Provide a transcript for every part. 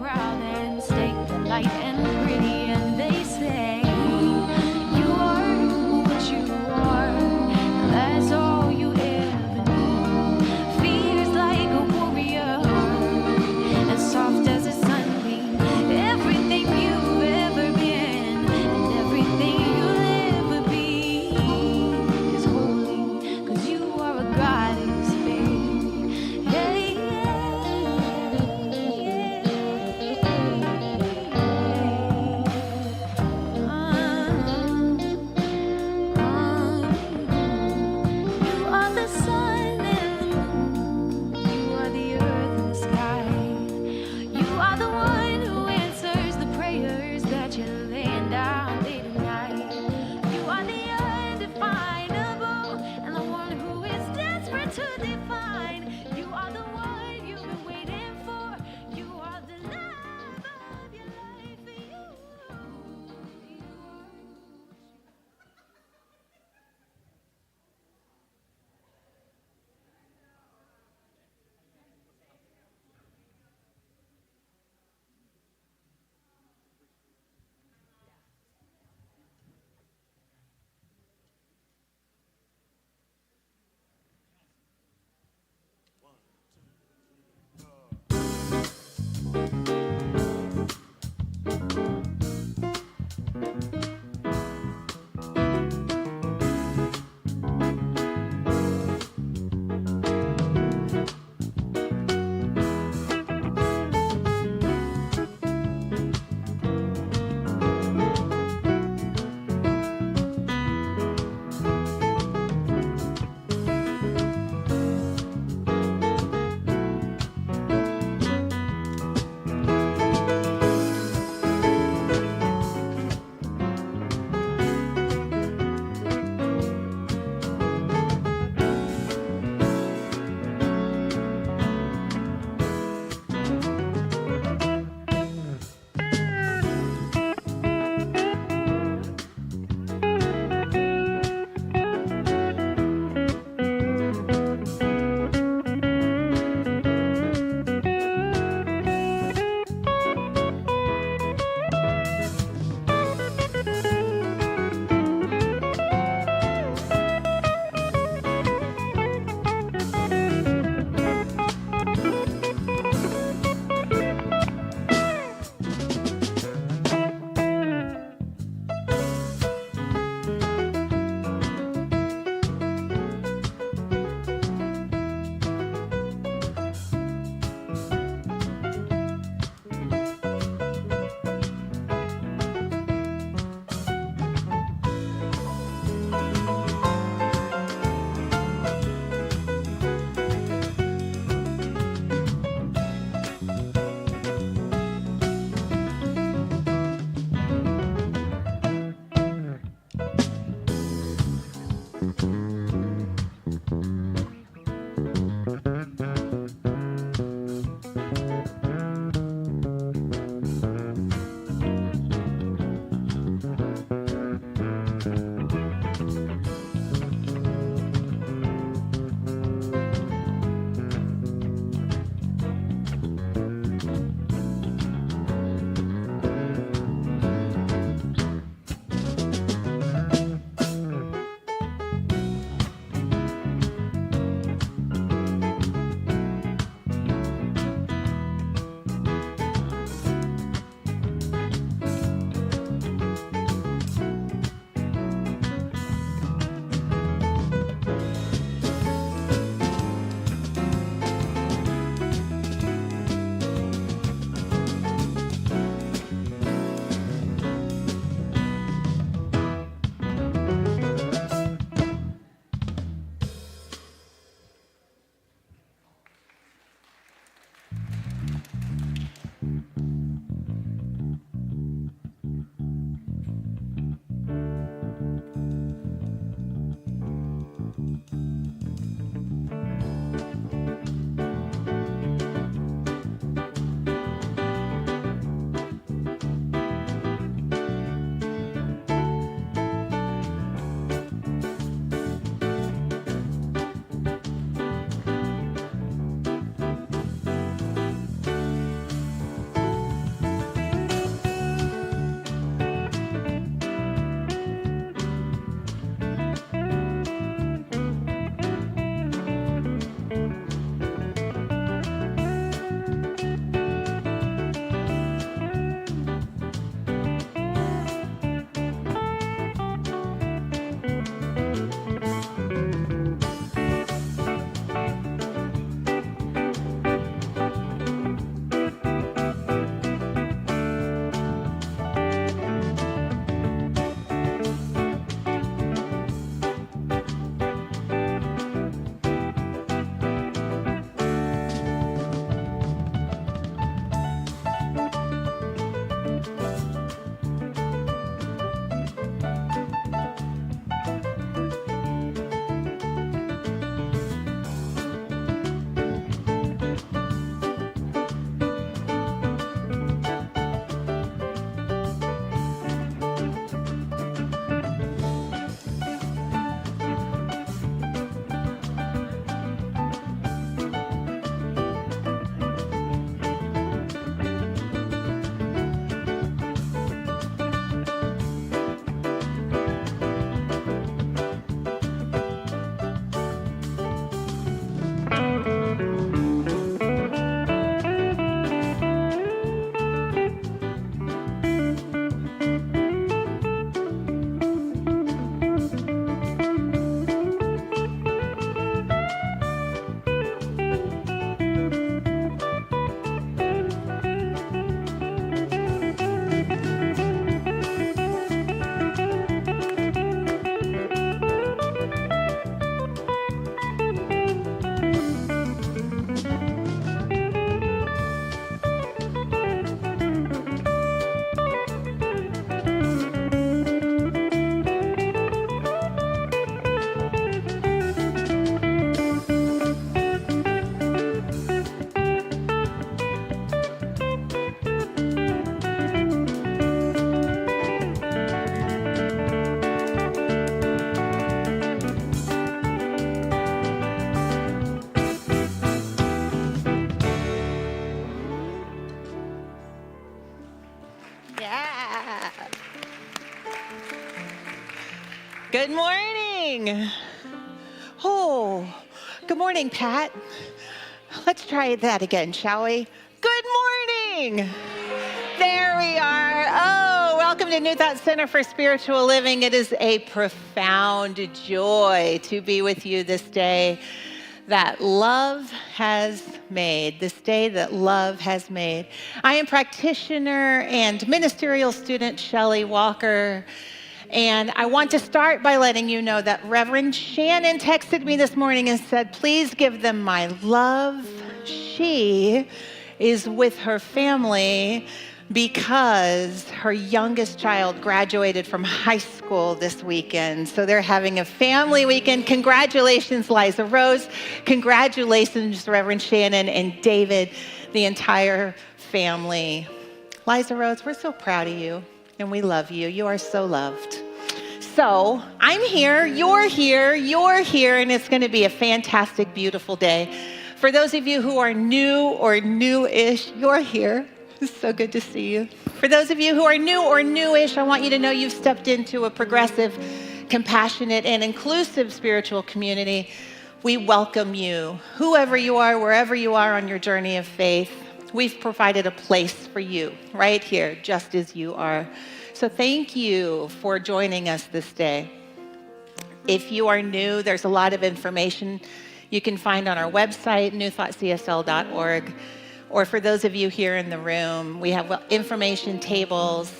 proud and state the light and pretty, and they say you are what you are. That's all you ever knew. Fierce like a warrior, as soft as a sunbeam. Everything you've ever been and everything you'll ever be is holy, 'cause you are a goddess, babe. Hey, you are the sun and the moon. You are the earth and the sky. You are the one who answers the prayers that you're laying down late at night. You are the undefinable and the one who is desperate to define. You are the one you've been waiting for. You are the love of your life. For you are. Good morning. Oh, good morning, Pat. Let's try that again, shall we? Good morning. There we are. Oh, welcome to New Thought Center for Spiritual Living. It is a profound joy to be with you this day that love has made, this day that love has made. I am practitioner and ministerial student Shelley Walker. And I want to start by letting you know that Reverend Shannon texted me this morning and said, please give them my love. She is with her family because her youngest child graduated from high school this weekend. So they're having a family weekend. Congratulations, Liza Rose. Congratulations, Reverend Shannon and David, the entire family. Liza Rose, we're so proud of you. And we love you. You are so loved. So I'm here, you're here, and it's going to be a fantastic, beautiful day. For those of you who are new or new-ish, you're here. It's so good to see you. For those of you who are new or new-ish, I want you to know you've stepped into a progressive, compassionate, and inclusive spiritual community. We welcome you, whoever you are, wherever you are on your journey of faith. We've provided a place for you right here, just as you are. So thank you for joining us this day. If you are new, there's a lot of information you can find on our website, newthoughtcsl.org. Or for those of you here in the room, we have information tables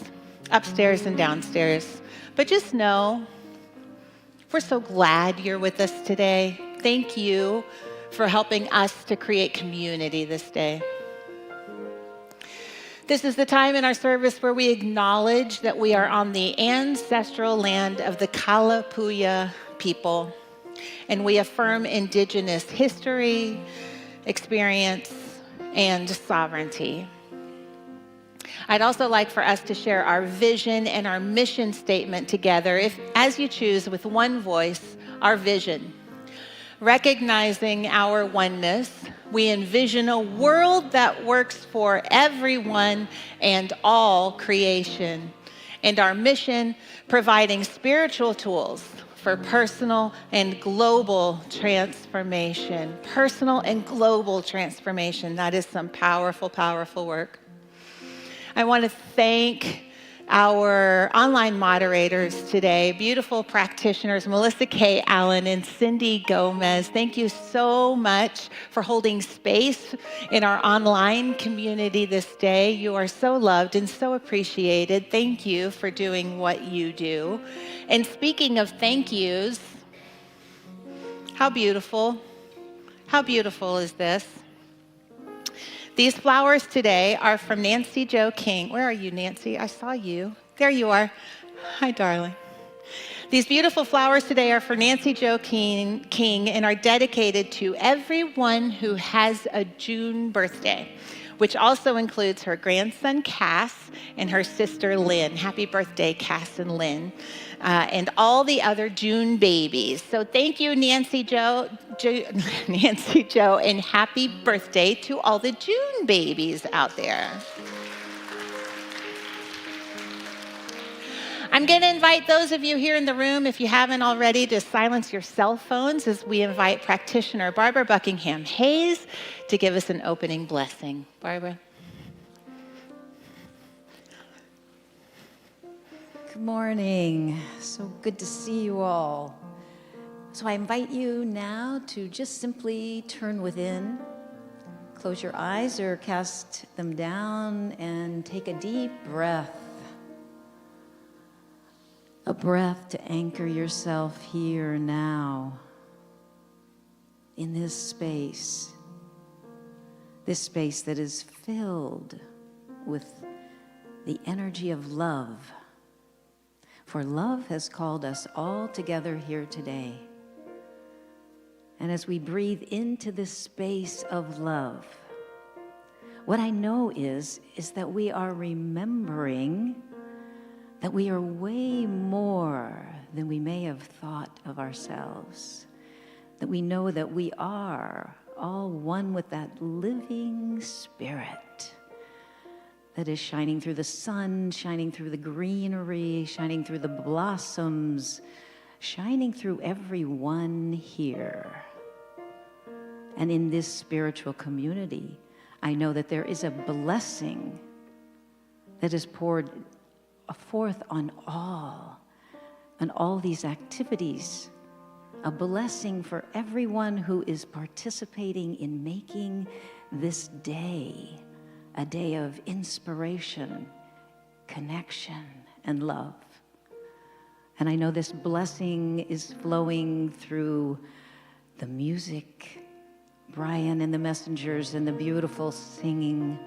upstairs and downstairs. But just know, we're so glad you're with us today. Thank you for helping us to create community this day. This is the time in our service where we acknowledge that we are on the ancestral land of the Kalapuya people, and we affirm indigenous history, experience, and sovereignty. I'd also like for us to share our vision and our mission statement together, as you choose, with one voice, our vision. Recognizing our oneness, we envision a world that works for everyone and all creation. And our mission, providing spiritual tools for personal and global transformation. Personal and global transformation. That is some powerful, powerful work. I want to thank our online moderators today, beautiful practitioners, Melissa K. Allen and Cindy Gomez. Thank you so much for holding space in our online community this day. You are so loved and so appreciated. Thank you for doing what you do. And speaking of thank yous, how beautiful is this? These flowers today are from Nancy Jo King. Where are you, Nancy? I saw you. There you are. Hi, darling. These beautiful flowers today are for Nancy Jo King and are dedicated to everyone who has a June birthday, which also includes her grandson, Cass, and her sister, Lynn. Happy birthday, Cass and Lynn, and all the other June babies. So thank you, Nancy Jo, and happy birthday to all the June babies out there. I'm going to invite those of you here in the room, if you haven't already, to silence your cell phones as we invite practitioner Barbara Buckingham Hayes to give us an opening blessing. Barbara. Good morning. So good to see you all. So I invite you now to just simply turn within, close your eyes or cast them down, and take a deep breath. A breath to anchor yourself here now, in this space that is filled with the energy of love. For love has called us all together here today. And as we breathe into this space of love, what I know is that we are remembering that we are way more than we may have thought of ourselves. That we know that we are all one with that living spirit that is shining through the sun, shining through the greenery, shining through the blossoms, shining through everyone here. And in this spiritual community, I know that there is a blessing that is poured forth on all these activities, a blessing for everyone who is participating in making this day a day of inspiration, connection, and love. And I know this blessing is flowing through the music, Brian and the messengers, and the beautiful singing,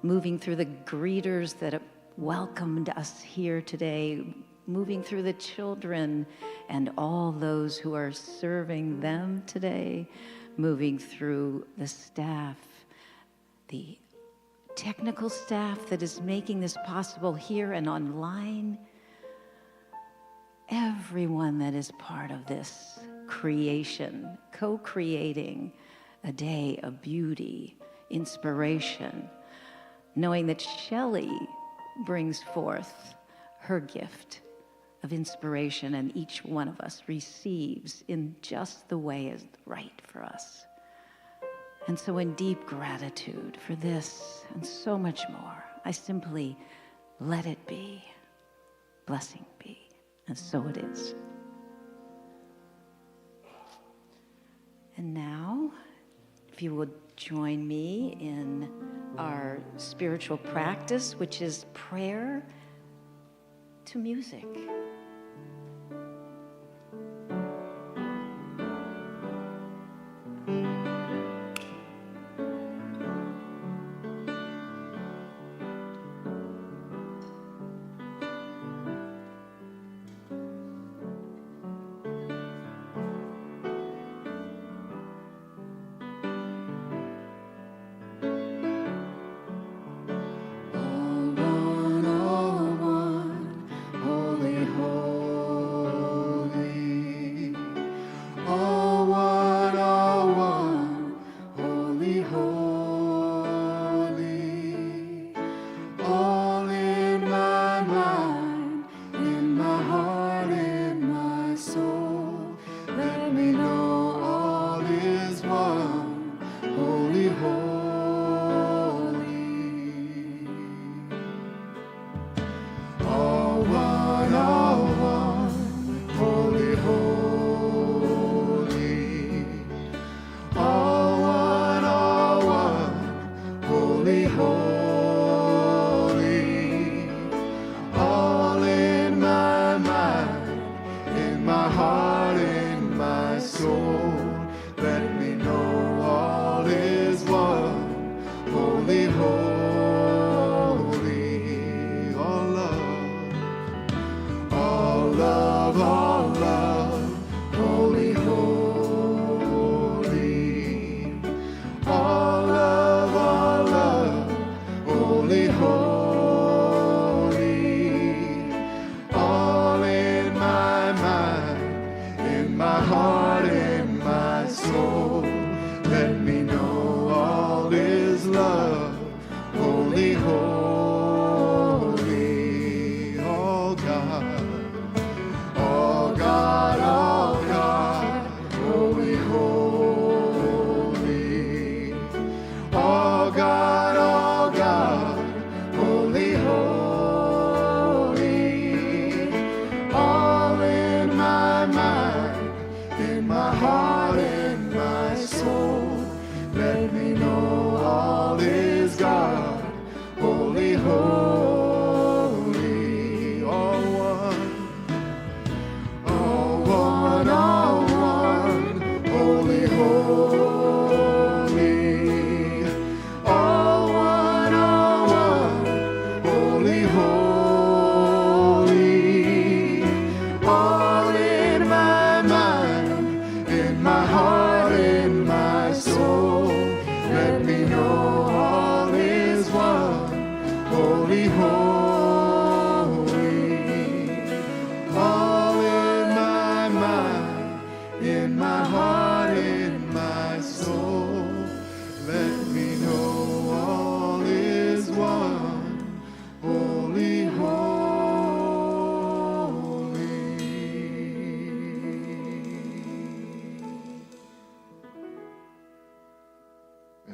moving through the greeters that welcomed us here today, moving through the children and all those who are serving them today, moving through the staff, the technical staff that is making this possible here and online, everyone that is part of this creation, co-creating a day of beauty, inspiration, knowing that Shelley brings forth her gift of inspiration, and each one of us receives in just the way is right for us. And so in deep gratitude for this and so much more, I simply let it be. Blessing be. And so it is. And now, if you would join me in our spiritual practice, which is prayer to music.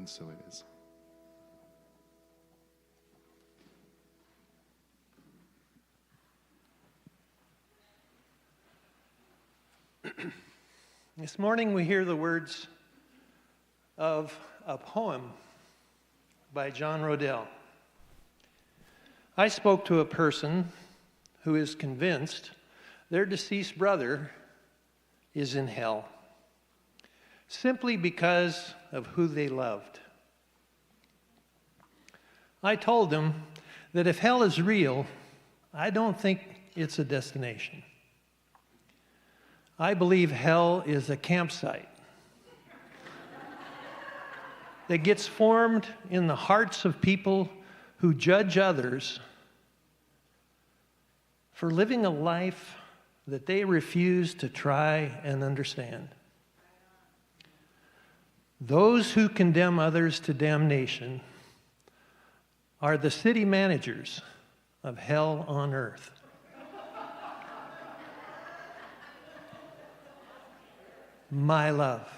and so it is. This morning we hear the words of a poem by John Rodell. I spoke to a person who is convinced their deceased brother is in hell simply because of who they loved. I told him that if hell is real, I don't think it's a destination. I believe hell is a campsite that gets formed in the hearts of people who judge others for living a life that they refuse to try and understand. Those who condemn others to damnation are the city managers of hell on earth. My love.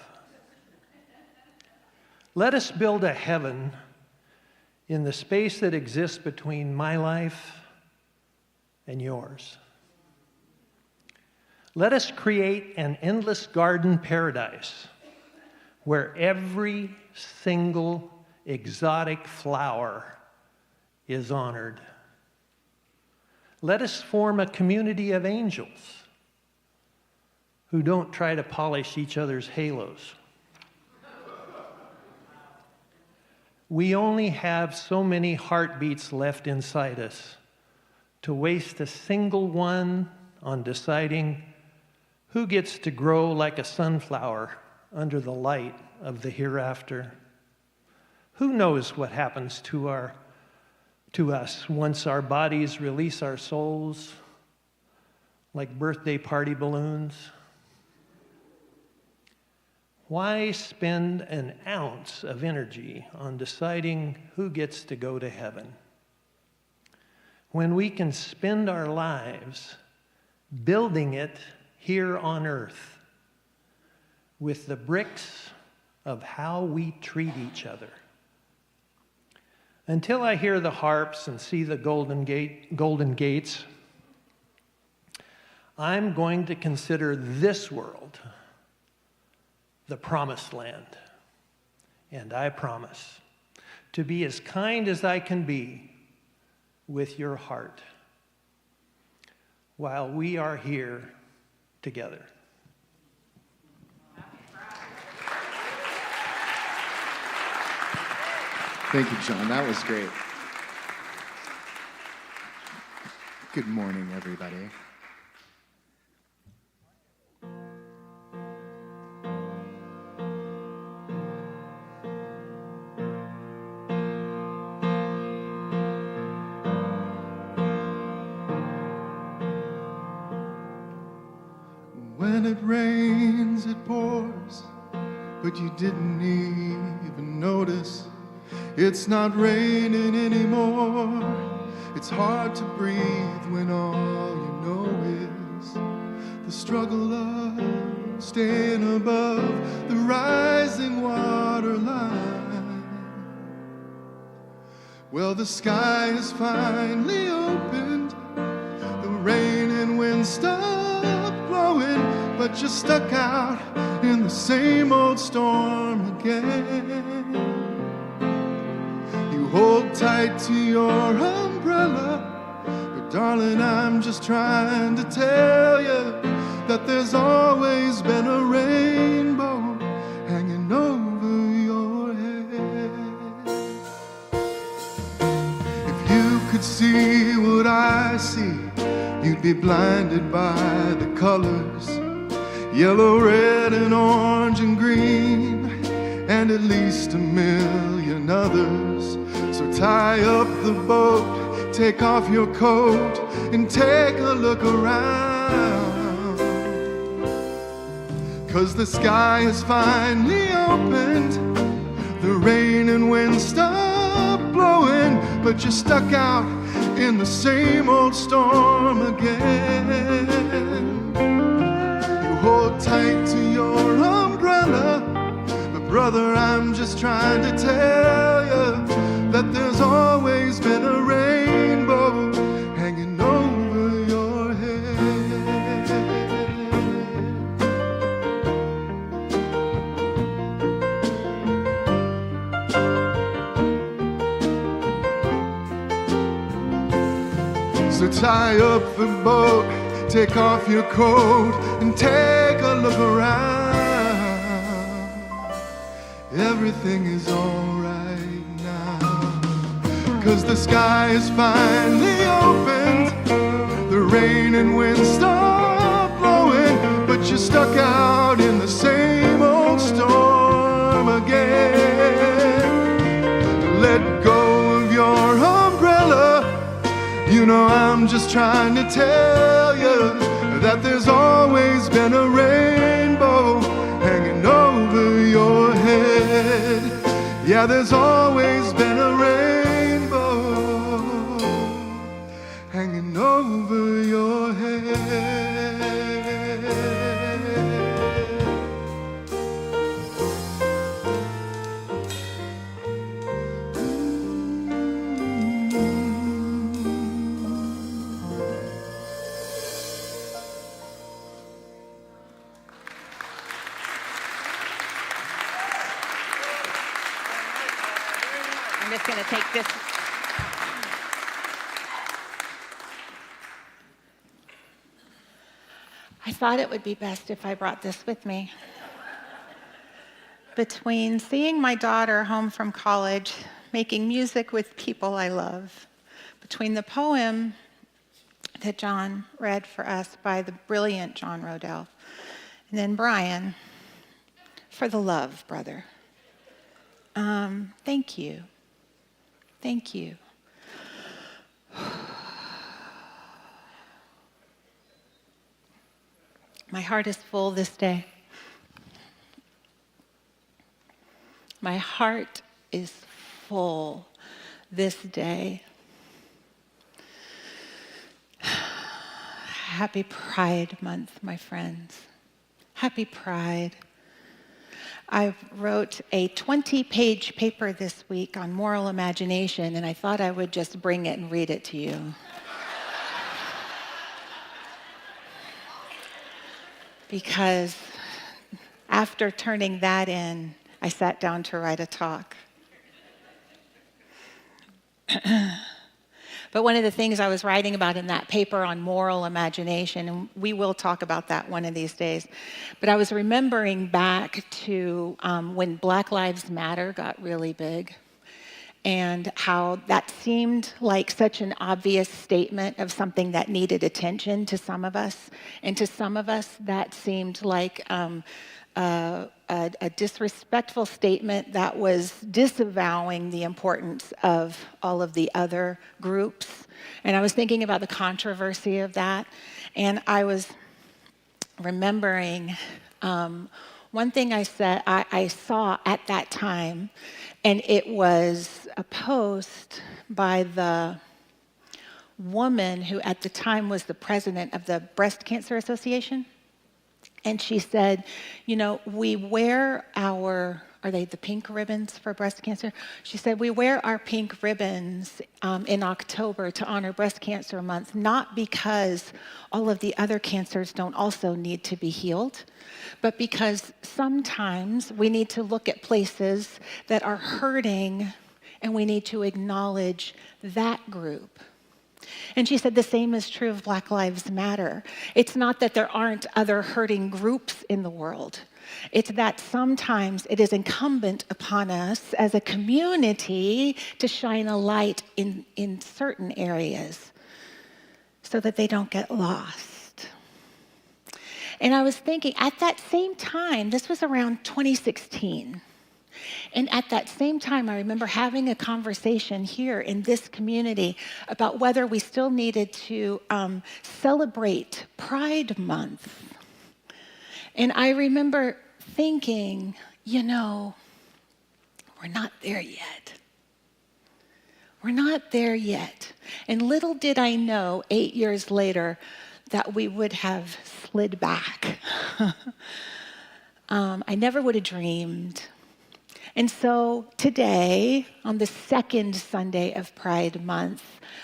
Let us build a heaven in the space that exists between my life and yours. Let us create an endless garden paradise where every single exotic flower is honored. Let us form a community of angels who don't try to polish each other's halos. We only have so many heartbeats left inside us to waste a single one on deciding who gets to grow like a sunflower under the light of the hereafter. Who knows what happens to us once our bodies release our souls like birthday party balloons? Why spend an ounce of energy on deciding who gets to go to heaven when we can spend our lives building it here on earth with the bricks of how we treat each other? Until I hear the harps and see the golden gates, I'm going to consider this world the promised land. And I promise to be as kind as I can be with your heart while we are here together. Thank you, John. That was great. Good morning, everybody. When it rains, it pours, but you didn't even notice. It's not raining anymore. It's hard to breathe when all you know is the struggle of staying above the rising water line. Well, the sky is finally opened. The rain and wind stop blowing, but you're stuck out in the same old storm again. You hold tight to your umbrella, but darling, I'm just trying to tell you that there's always been a rainbow hanging over your head. If you could see what I see, you'd be blinded by the colors, yellow, red, and orange, and green, and at least a million others. So tie up the boat, take off your coat, and take a look around. 'Cause the sky has finally opened, the rain and wind stop blowing, but you're stuck out in the same old storm again. You hold tight to your umbrella, but Brother, I'm just trying to tell you that there's always been a rainbow hanging over your head. So tie up the boat, take off your coat, and take a look around. Everything is alright now, 'cause the sky is finally opened. The rain and wind stop blowing, but you're stuck out in the same old storm again. Let go of your umbrella. You know I'm just trying to tell you that there's always been a rainbow hanging over your head. Yeah, there's always been a rainbow hanging over your head. I'm just going to take this. I thought it would be best if I brought this with me. Between seeing my daughter home from college, making music with people I love, between the poem that John read for us by the brilliant John Rodell, and then Brian, for the love, brother. Thank you. Thank you. My heart is full this day. My heart is full this day. Happy Pride Month, my friends. Happy Pride. I wrote a 20-page paper this week on moral imagination, and I thought I would just bring it and read it to you. Because after turning that in, I sat down to write a talk. But one of the things I was writing about in that paper on moral imagination, and we will talk about that one of these days, but I was remembering back to when Black Lives Matter got really big, and how that seemed like such an obvious statement of something that needed attention to some of us, and to some of us that seemed like a disrespectful statement that was disavowing the importance of all of the other groups. And I was thinking about the controversy of that, and I was remembering one thing I saw at that time, and it was a post by the woman who at the time was the president of the Breast Cancer Association. And she said, you know, we wear our, are they the pink ribbons for breast cancer? She said, we wear our pink ribbons in October to honor Breast Cancer Month, not because all of the other cancers don't also need to be healed, but because sometimes we need to look at places that are hurting and we need to acknowledge that group. And she said the same is true of Black Lives Matter. It's not that there aren't other hurting groups in the world. It's that sometimes it is incumbent upon us as a community to shine a light in certain areas so that they don't get lost. And I was thinking, at that same time, this was around 2016, and at that same time, I remember having a conversation here in this community about whether we still needed to celebrate Pride Month. And I remember thinking, you know, we're not there yet. We're not there yet. And little did I know, 8 years later, that we would have slid back. I never would have dreamed And so today, on the second Sunday of Pride Month,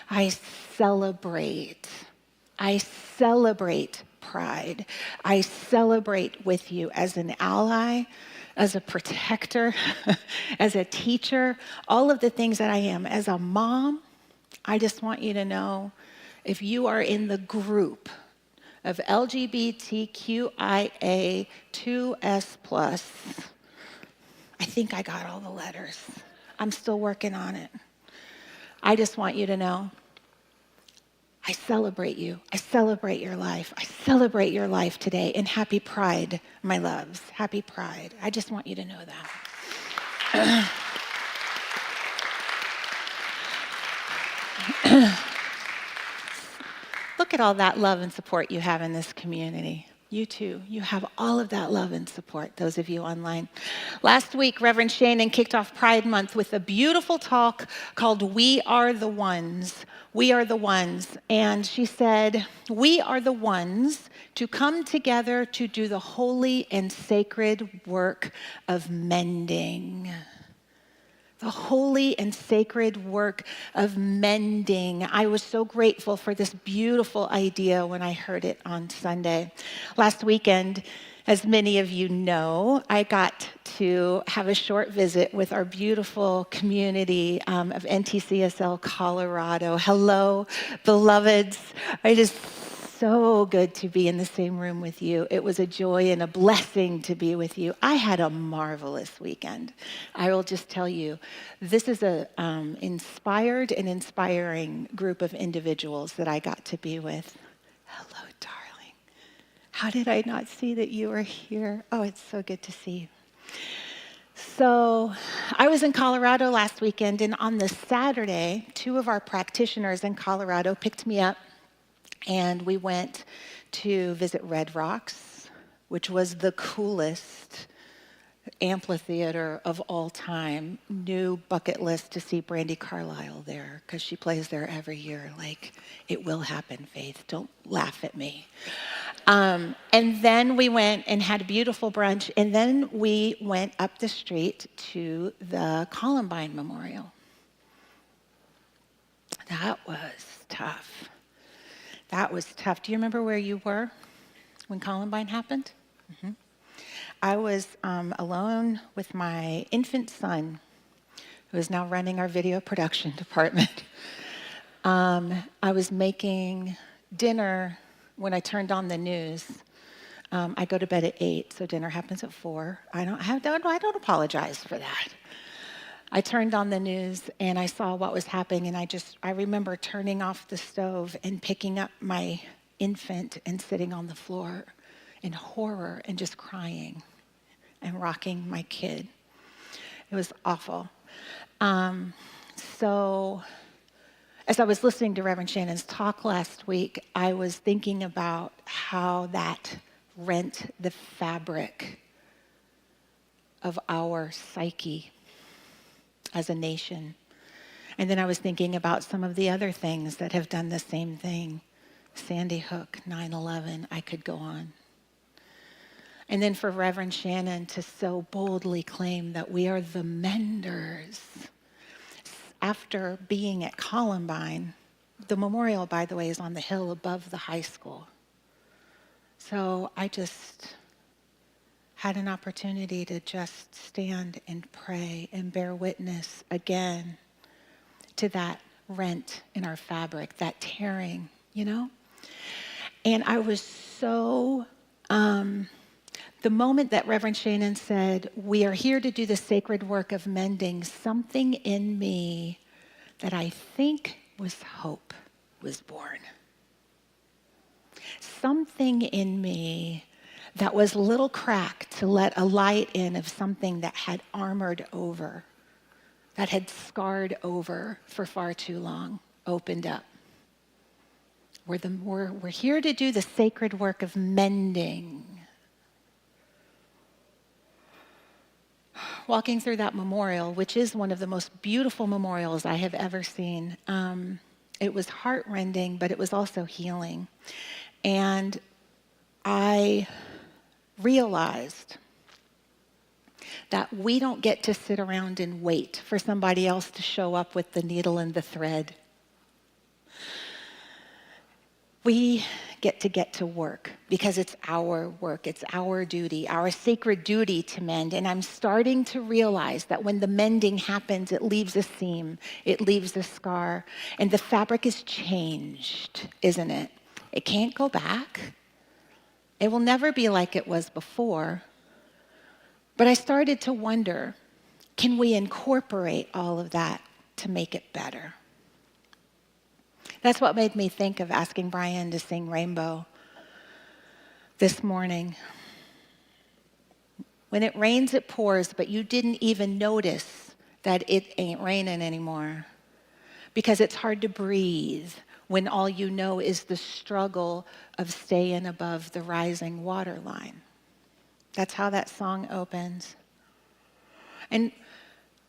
I celebrate pride. I celebrate with you as an ally, as a protector, as a teacher, all of the things that I am. As a mom, I just want you to know, if you are in the group of LGBTQIA 2S+, I think I got all the letters. I'm still working on it. I just want you to know, I celebrate you. I celebrate your life. I celebrate your life today. And happy Pride, my loves. Happy Pride. I just want you to know that. Look at all that love and support you have in this community. You too. You have all of that love and support, those of you online. Last week, Reverend Shannon kicked off Pride Month with a beautiful talk called We Are the Ones. We are the ones. And she said, we are the ones to come together to do the holy and sacred work of mending. The holy and sacred work of mending. I was so grateful for this beautiful idea when I heard it on Sunday. Last weekend, as many of you know, I got to have a short visit with our beautiful community of NTCSL Colorado. Hello, beloveds. It is so good to be in the same room with you. It was a joy and a blessing to be with you. I had a marvelous weekend. I will just tell you, this is a inspired and inspiring group of individuals that I got to be with. Hello, darling. How did I not see that you were here? Oh, it's so good to see you. So I was in Colorado last weekend, and on the Saturday, 2 of our practitioners in Colorado picked me up, and we went to visit Red Rocks, which was the coolest amphitheater of all time. New bucket list to see Brandi Carlile there, because she plays there every year. Like, it will happen, Faith. Don't laugh at me. And then we went and had a beautiful brunch, and then we went up the street to the Columbine Memorial. That was tough. That was tough. Do you remember where you were when Columbine happened? Mm-hmm. I was alone with my infant son, who is now running our video production department. I was making dinner when I turned on the news. I go to bed at 8, so dinner happens at 4. I don't apologize for that. I turned on the news and I saw what was happening, and I remember turning off the stove and picking up my infant and sitting on the floor in horror and just crying and rocking my kid. It was awful. So as I was listening to Reverend Shannon's talk last week, I was thinking about how that rent the fabric of our psyche as a nation. And then I was thinking about some of the other things that have done the same thing. Sandy Hook, 9/11, I could go on. And then for Reverend Shannon to so boldly claim that we are the menders. After being at Columbine, the memorial, by the way, is on the hill above the high school. So I just had an opportunity to just stand and pray and bear witness again to that rent in our fabric, that tearing, you know? And I was so, the moment that Reverend Shannon said, we are here to do the sacred work of mending, something in me that I think was hope was born. Something in me that was a little cracked to let a light in of something that had armored over, that had scarred over for far too long, opened up. We're here to do the sacred work of mending. Walking through that memorial, which is one of the most beautiful memorials I have ever seen, it was heart-rending, but it was also healing. And I realized that we don't get to sit around and wait for somebody else to show up with the needle and the thread. We get to work because it's our work, it's our duty, our sacred duty to mend. And I'm starting to realize that when the mending happens, it leaves a seam, it leaves a scar, and the fabric is changed, isn't it? It can't go back. It will never be like it was before. But I started to wonder, can we incorporate all of that to make it better? That's what made me think of asking Brian to sing Rainbow this morning. When it rains, it pours, but you didn't even notice that it ain't raining anymore because it's hard to breathe when all you know is the struggle of staying above the rising water line. That's how that song opens. And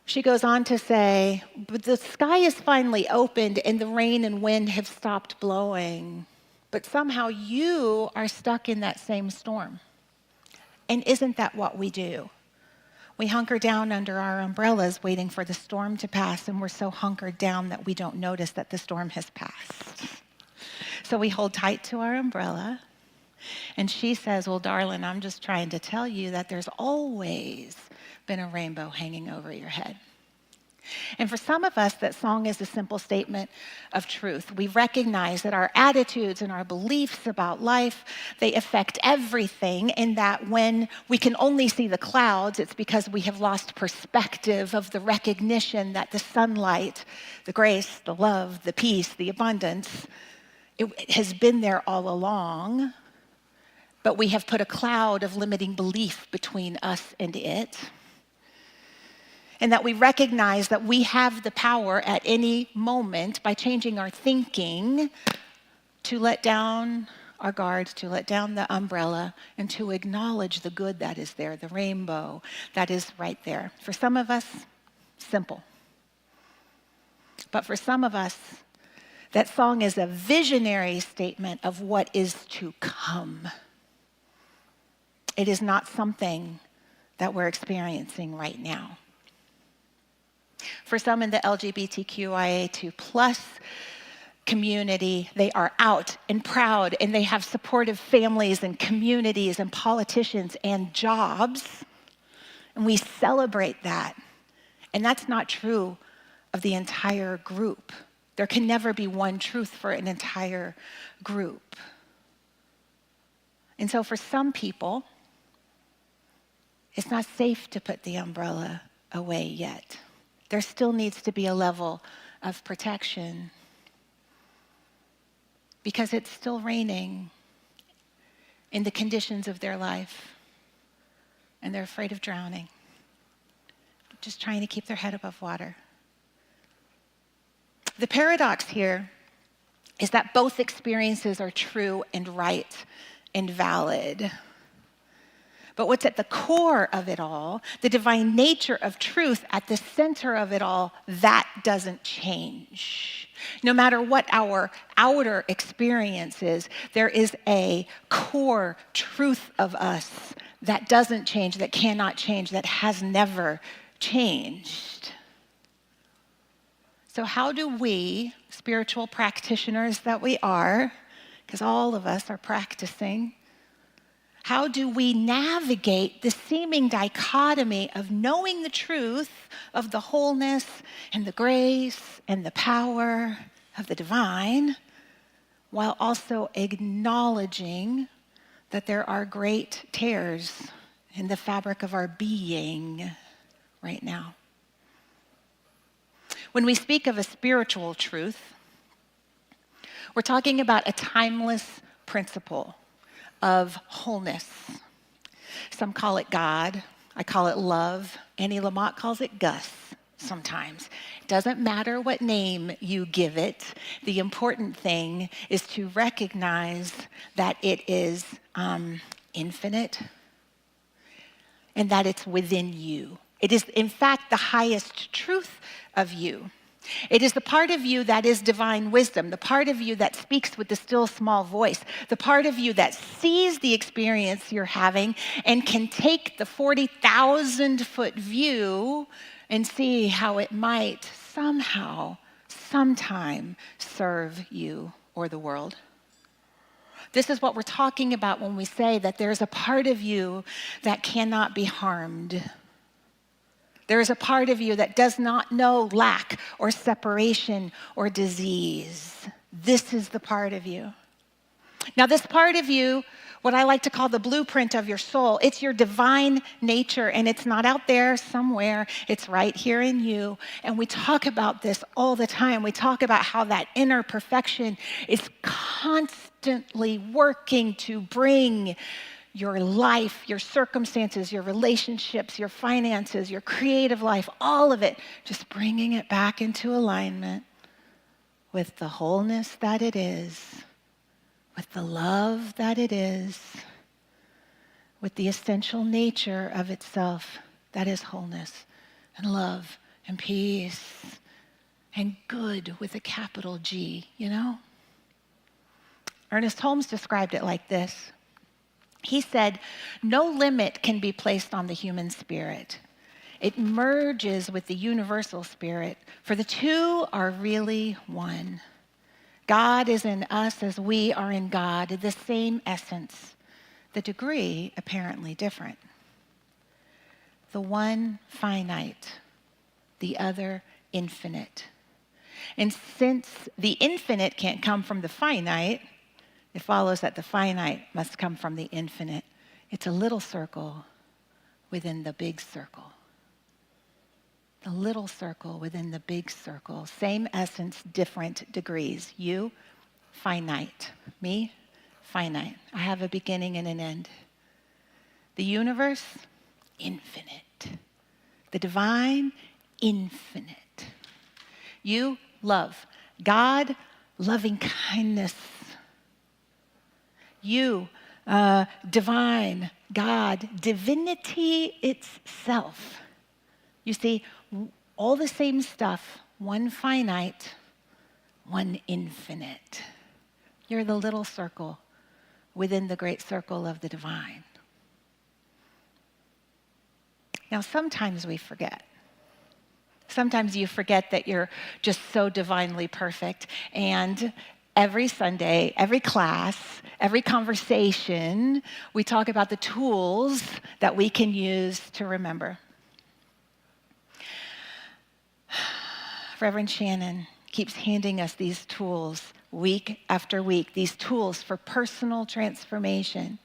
she goes on to say, but the sky is finally opened and the rain and wind have stopped blowing, but somehow you are stuck in that same storm. And isn't that what we do? We hunker down under our umbrellas waiting for the storm to pass, and we're so hunkered down that we don't notice that the storm has passed. So we hold tight to our umbrella, and she says, well, darling, I'm just trying to tell you that there's always been a rainbow hanging over your head. And for some of us, that song is a simple statement of truth. We recognize that our attitudes and our beliefs about life, they affect everything, and that when we can only see the clouds, it's because we have lost perspective of the recognition that the sunlight, the grace, the love, the peace, the abundance, it has been there all along, but we have put a cloud of limiting belief between us and it. And that we recognize that we have the power at any moment by changing our thinking to let down our guard, to let down the umbrella, and to acknowledge the good that is there, the rainbow that is right there. For some of us, simple. But for some of us, that song is a visionary statement of what is to come. It is not something that we're experiencing right now. For some in the LGBTQIA2+ community, they are out and proud, and they have supportive families and communities and politicians and jobs, and we celebrate that. And that's not true of the entire group. There can never be one truth for an entire group. And so for some people, it's not safe to put the umbrella away yet. There still needs to be a level of protection because it's still raining in the conditions of their life, and they're afraid of drowning, just trying to keep their head above water. The paradox here is that both experiences are true and right and valid. But what's at the core of it all, the divine nature of truth at the center of it all, that doesn't change. No matter what our outer experience is, there is a core truth of us that doesn't change, that cannot change, that has never changed. So how do we, spiritual practitioners that we are, because all of us are practicing, how do we navigate the seeming dichotomy of knowing the truth of the wholeness and the grace and the power of the divine, while also acknowledging that there are great tears in the fabric of our being right now? When we speak of a spiritual truth, we're talking about a timeless principle of wholeness. Some call it God. I call it love. Annie Lamott calls it Gus sometimes. It doesn't matter what name you give it. The important thing is to recognize that it is infinite and that it's within you. It is, in fact, the highest truth of you. It is the part of you that is divine wisdom, the part of you that speaks with the still small voice, the part of you that sees the experience you're having and can take the 40,000-foot view and see how it might somehow, sometime serve you or the world. This is what we're talking about when we say that there's a part of you that cannot be harmed. There is a part of you that does not know lack or separation or disease. This is the part of you. Now, this part of you, what I like to call the blueprint of your soul, it's your divine nature, and it's not out there somewhere. It's right here in you. And we talk about this all the time. We talk about how that inner perfection is constantly working to bring your life, your circumstances, your relationships, your finances, your creative life, all of it, just bringing it back into alignment with the wholeness that it is, with the love that it is, with the essential nature of itself that is wholeness and love and peace and good with a capital G, you know? Ernest Holmes described it like this. He said, no limit can be placed on the human spirit. It merges with the universal spirit, for the two are really one. God is in us as we are in God, the same essence, the degree apparently different. The one finite, the other infinite. And since the infinite can't come from the finite, it follows that the finite must come from the infinite. It's a little circle within the big circle. The little circle within the big circle. Same essence, different degrees. You, finite. Me, finite. I have a beginning and an end. The universe, infinite. The divine, infinite. You, love. God, loving kindness. You, divine, God, divinity itself. You see, all the same stuff, one finite, one infinite. You're the little circle within the great circle of the divine. Now, sometimes we forget. Sometimes you forget that you're just so divinely perfect, and every Sunday, every class, every conversation, we talk about the tools that we can use to remember. Reverend Shannon keeps handing us these tools week after week, these tools for personal transformation,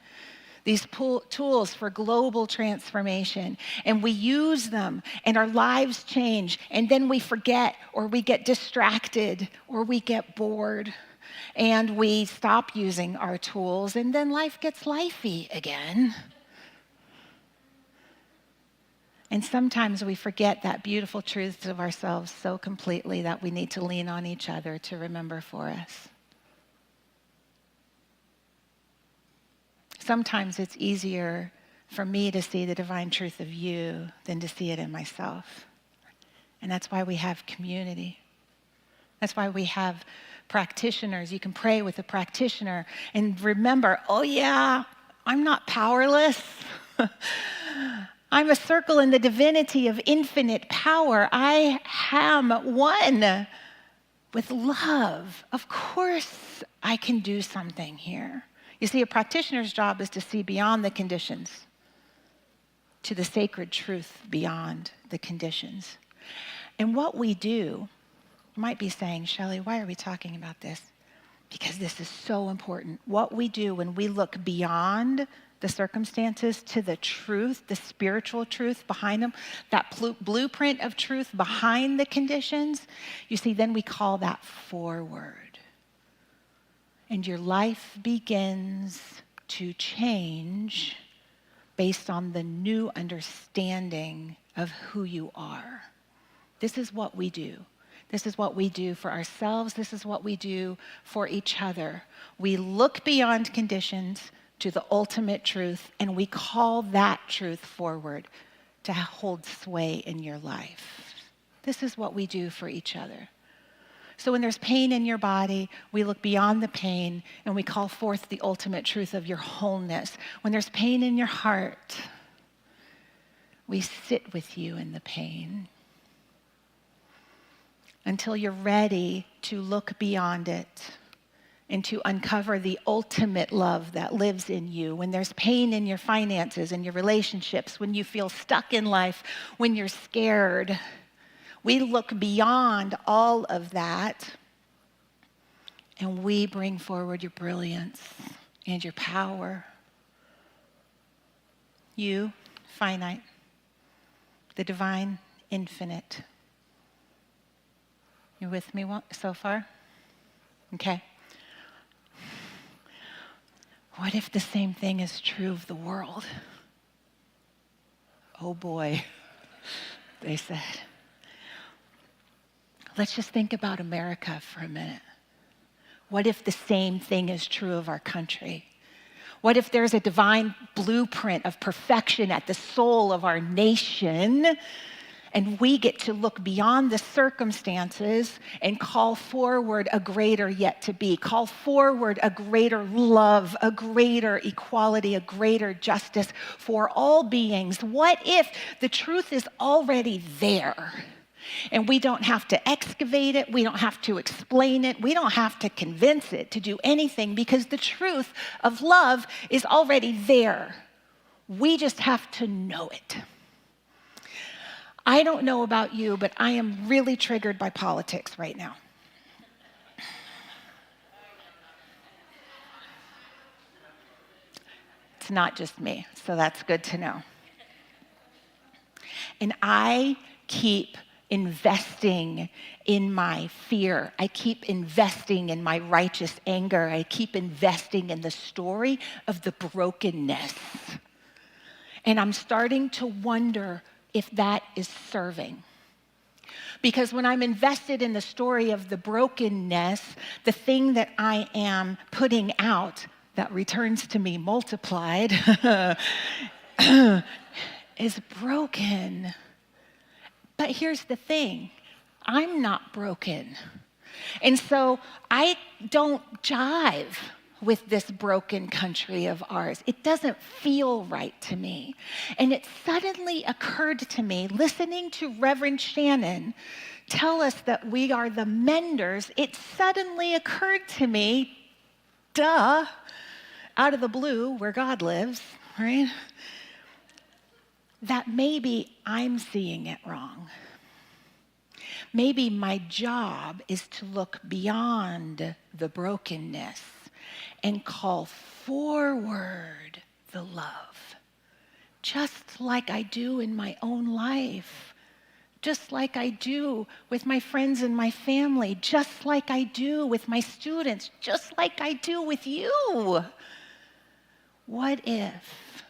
these tools for global transformation. And we use them, and our lives change, and then we forget, or we get distracted, or we get bored. And we stop using our tools, and then life gets lifey again. And sometimes we forget that beautiful truths of ourselves so completely that we need to lean on each other to remember for us. Sometimes it's easier for me to see the divine truth of you than to see it in myself. And that's why we have community. That's why we have practitioners. You can pray with a practitioner and remember, oh yeah, I'm not powerless. I'm a circle in the divinity of infinite power. I am one with love. Of course I can do something here. You see, a practitioner's job is to see beyond the conditions to the sacred truth beyond the conditions. And what we do, you might be saying, Shelley, why are we talking about this? Because this is so important. What we do when we look beyond the circumstances to the truth, the spiritual truth behind them, that blueprint of truth behind the conditions, you see, then we call that forward. And your life begins to change based on the new understanding of who you are. This is what we do. This is what we do for ourselves. This is what we do for each other. We look beyond conditions to the ultimate truth, and we call that truth forward to hold sway in your life. This is what we do for each other. So when there's pain in your body, we look beyond the pain and we call forth the ultimate truth of your wholeness. When there's pain in your heart, we sit with you in the pain until you're ready to look beyond it and to uncover the ultimate love that lives in you. When there's pain in your finances and your relationships, when you feel stuck in life, when you're scared, we look beyond all of that and we bring forward your brilliance and your power. You, finite, the divine, infinite. You with me so far? Okay. What if the same thing is true of the world? Oh boy, they said. Let's just think about America for a minute. What if the same thing is true of our country? What if there's a divine blueprint of perfection at the soul of our nation, and we get to look beyond the circumstances and call forward a greater yet to be, call forward a greater love, a greater equality, a greater justice for all beings? What if the truth is already there? And we don't have to excavate it, we don't have to explain it, we don't have to convince it to do anything, because the truth of love is already there. We just have to know it. I don't know about you, but I am really triggered by politics right now. It's not just me, so that's good to know. And I keep investing in my fear. I keep investing in my righteous anger. I keep investing in the story of the brokenness. And I'm starting to wonder if that is serving. Because when I'm invested in the story of the brokenness, the thing that I am putting out that returns to me multiplied is broken. But here's the thing, I'm not broken. And so I don't jive with this broken country of ours. It doesn't feel right to me. And it suddenly occurred to me, listening to Reverend Shannon tell us that we are the menders, it suddenly occurred to me, duh, out of the blue, where God lives, right? That maybe I'm seeing it wrong. Maybe my job is to look beyond the brokenness and call forward the love, just like I do in my own life, just like I do with my friends and my family, just like I do with my students, just like I do with you. What if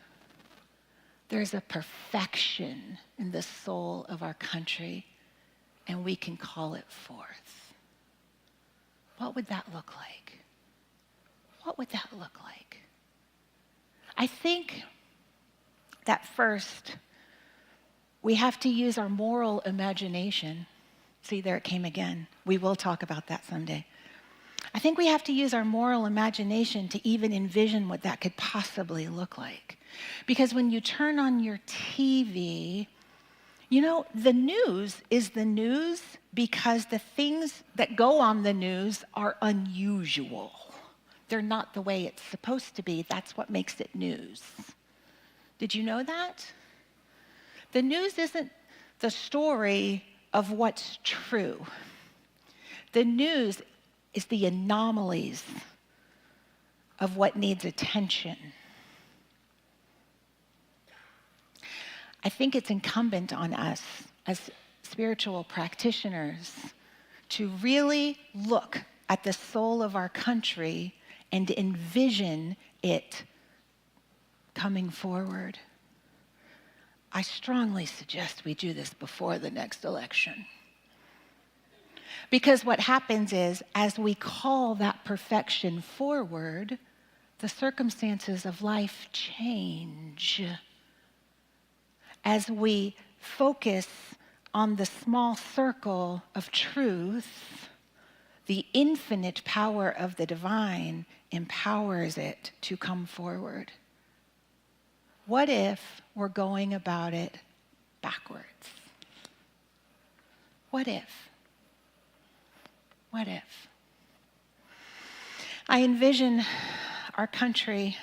there's a perfection in the soul of our country and we can call it forth? What would that look like? What would that look like? I think that first, we have to use our moral imagination. See, there it came again. We will talk about that someday. I think we have to use our moral imagination to even envision what that could possibly look like. Because when you turn on your TV, you know, the news is the news because the things that go on the news are unusual. They're not the way it's supposed to be. That's what makes it news. Did you know that? The news isn't the story of what's true. The news is the anomalies of what needs attention. I think it's incumbent on us as spiritual practitioners to really look at the soul of our country and envision it coming forward. I strongly suggest we do this before the next election. Because what happens is, as we call that perfection forward, the circumstances of life change. As we focus on the small circle of truth, the infinite power of the divine empowers it to come forward. What if we're going about it backwards? What if? What if? I envision our country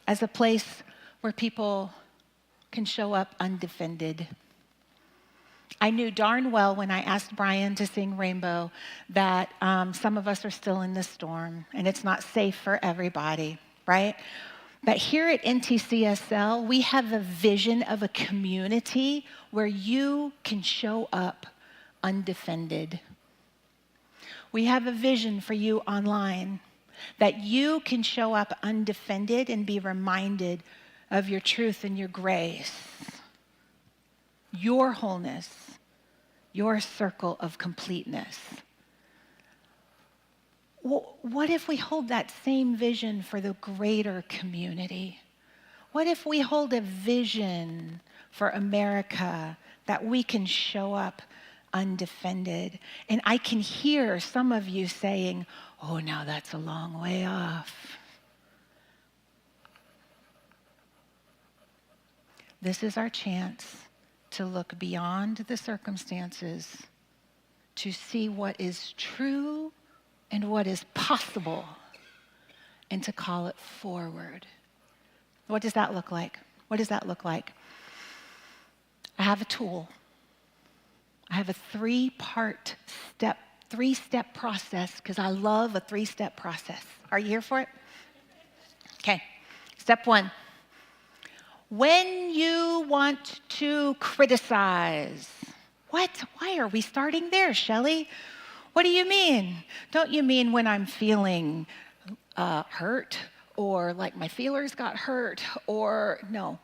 as a place where people can show up undefended. I knew darn well when I asked Brian to sing Rainbow that some of us are still in the storm and it's not safe for everybody, right? But here at NTCSL, we have a vision of a community where you can show up undefended. We have a vision for you online that you can show up undefended and be reminded of your truth and your grace, your wholeness, your circle of completeness. What if we hold that same vision for the greater community? What if we hold a vision for America that we can show up undefended? And I can hear some of you saying, oh, now that's a long way off. This is our chance to look beyond the circumstances, to see what is true and what is possible, and to call it forward. What does that look like? What does that look like? I have a tool. I have a three-step process because I love a three-step process. Are you here for it? Okay. Step one. When you want to criticize. What? Why are we starting there, Shelley? What do you mean? Don't you mean when I'm feeling hurt or like my feelers got hurt or no?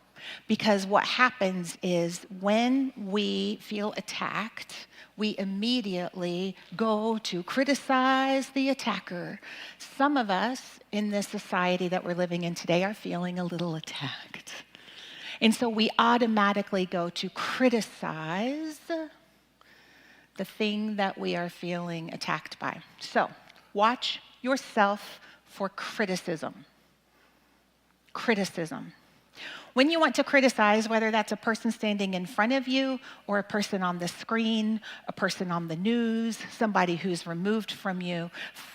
Because what happens is when we feel attacked, we immediately go to criticize the attacker. Some of us in this society that we're living in today are feeling a little attacked. And so we automatically go to criticize the thing that we are feeling attacked by. So watch yourself for criticism. Criticism. When you want to criticize, whether that's a person standing in front of you or a person on the screen, a person on the news, somebody who's removed from you,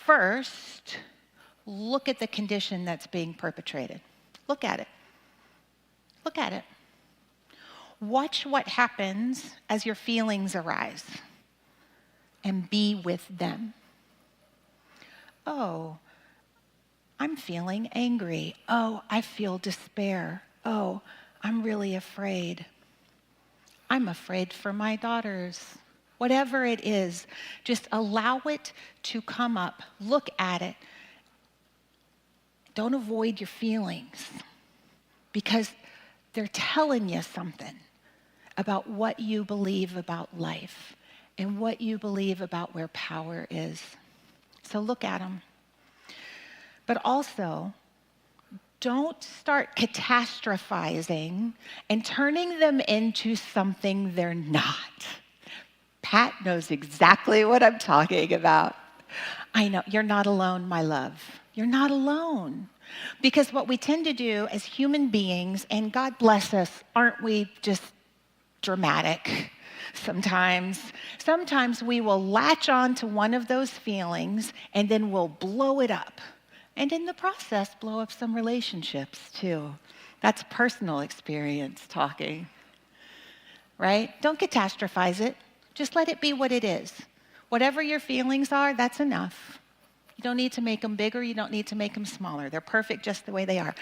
first, look at the condition that's being perpetrated. Look at it. Look at it. Watch what happens as your feelings arise and be with them. Oh, I'm feeling angry. Oh, I feel despair. Oh, I'm really afraid. I'm afraid for my daughters. Whatever it is, just allow it to come up. Look at it. Don't avoid your feelings because they're telling you something about what you believe about life and what you believe about where power is. So look at them. But also, don't start catastrophizing and turning them into something they're not. Pat knows exactly what I'm talking about. I know, you're not alone, my love. You're not alone. Because what we tend to do as human beings, and God bless us, aren't we just dramatic sometimes? Sometimes we will latch on to one of those feelings and then we'll blow it up. And in the process, blow up some relationships too. That's personal experience talking, right? Don't catastrophize it. Just let it be what it is. Whatever your feelings are, that's enough. You don't need to make them bigger. You don't need to make them smaller. They're perfect just the way they are.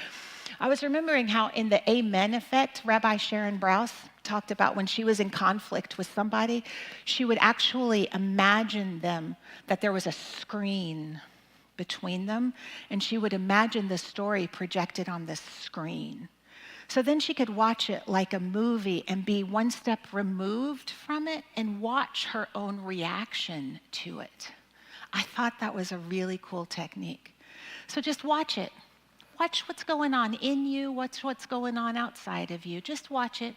I was remembering how in the Amen Effect, Rabbi Sharon Brous talked about when she was in conflict with somebody, she would actually imagine them, that there was a screen between them, and she would imagine the story projected on the screen. So then she could watch it like a movie and be one step removed from it and watch her own reaction to it. I thought that was a really cool technique. So just watch it. Watch what's going on in you, what's going on outside of you. Just watch it.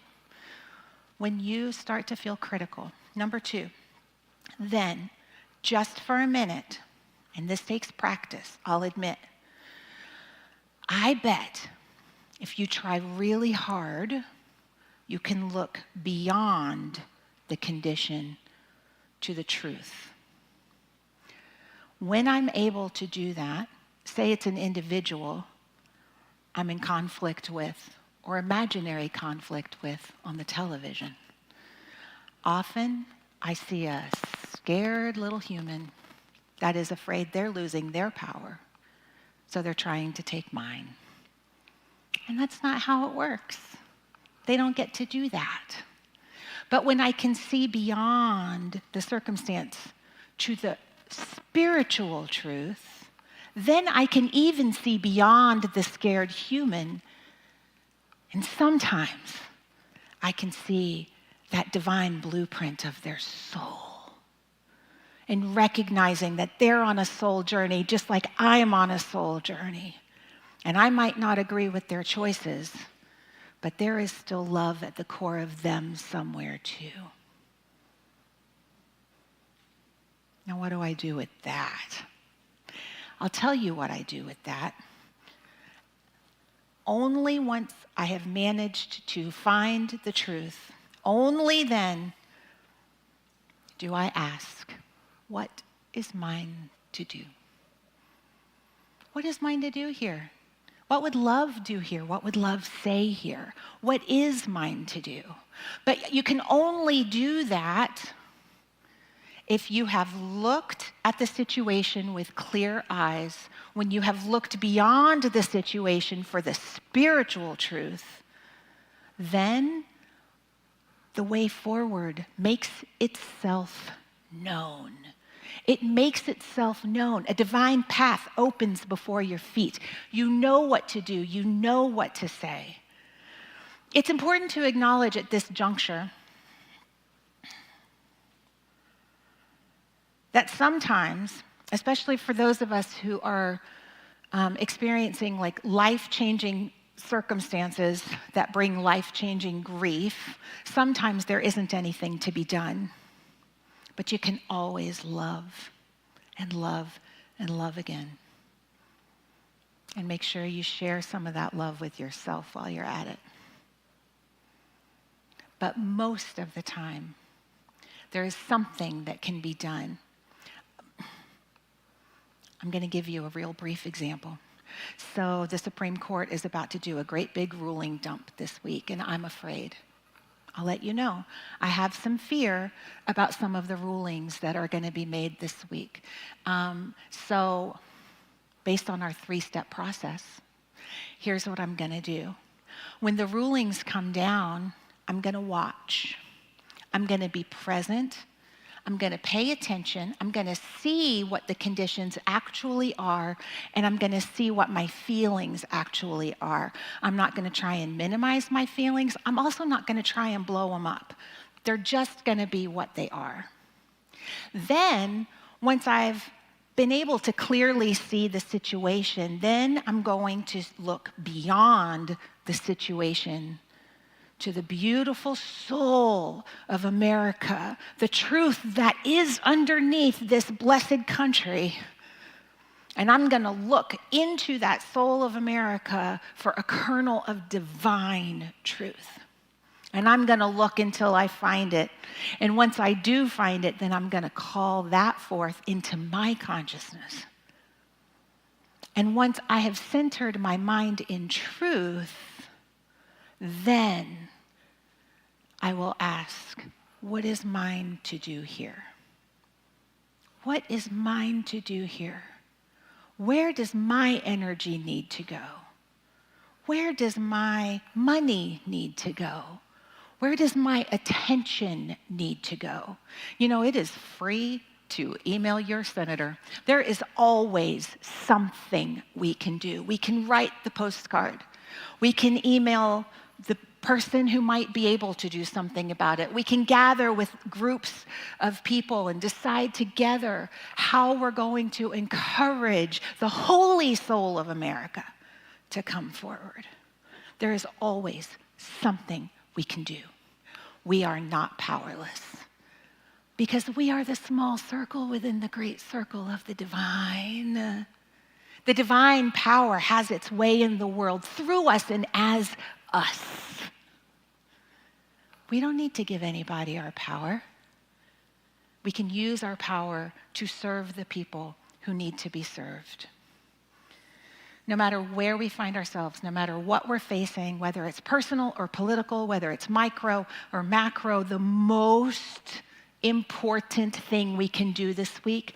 when you start to feel critical, number 2, then just for a minute, and this takes practice, I'll admit, I bet if you try really hard, you can look beyond the condition to the truth. When I'm able to do that, say it's an individual I'm in conflict with or imaginary conflict with on the television, often I see a scared little human that is afraid they're losing their power, so they're trying to take mine. And that's not how it works. They don't get to do that. But when I can see beyond the circumstance to the spiritual truth, then I can even see beyond the scared human. And sometimes I can see that divine blueprint of their soul. And recognizing that they're on a soul journey just like I am on a soul journey. And I might not agree with their choices, but there is still love at the core of them somewhere too. Now, what do I do with that? I'll tell you what I do with that. Only once I have managed to find the truth, only then do I ask, what is mine to do? What is mine to do here? What would love do here? What would love say here? What is mine to do? But you can only do that if you have looked at the situation with clear eyes, when you have looked beyond the situation for the spiritual truth, then the way forward makes itself known. It makes itself known. A divine path opens before your feet. You know what to do. You know what to say. It's important to acknowledge at this juncture that sometimes, especially for those of us who are experiencing like life-changing circumstances that bring life-changing grief, sometimes there isn't anything to be done. But you can always love and love and love again. And make sure you share some of that love with yourself while you're at it. But most of the time, there is something that can be done. I'm going to give you a real brief example. So the Supreme Court is about to do a great big ruling dump this week, and I'm afraid. I'll let you know. I have some fear about some of the rulings that are going to be made this week. So based on our 3-step process, here's what I'm going to do. When the rulings come down, I'm going to watch. I'm going to be present. I'm going to pay attention. I'm going to see what the conditions actually are, and I'm going to see what my feelings actually are. I'm not going to try and minimize my feelings. I'm also not going to try and blow them up. They're just going to be what they are. Then, once I've been able to clearly see the situation, then I'm going to look beyond the situation to the beautiful soul of America, the truth that is underneath this blessed country. And I'm going to look into that soul of America for a kernel of divine truth. And I'm going to look until I find it. And once I do find it, then I'm going to call that forth into my consciousness. And once I have centered my mind in truth, then I will ask, what is mine to do here? What is mine to do here? Where does my energy need to go? Where does my money need to go? Where does my attention need to go? You know, it is free to email your senator. There is always something we can do. We can write the postcard. We can email the person who might be able to do something about it. We can gather with groups of people and decide together how we're going to encourage the holy soul of America to come forward. There is always something we can do. we are not powerless. Because we are the small circle within the great circle of the divine. The divine power has its way in the world through us and as us. We don't need to give anybody our power. We can use our power to serve the people who need to be served. No matter where we find ourselves, no matter what we're facing, whether it's personal or political, whether it's micro or macro, the most important thing we can do this week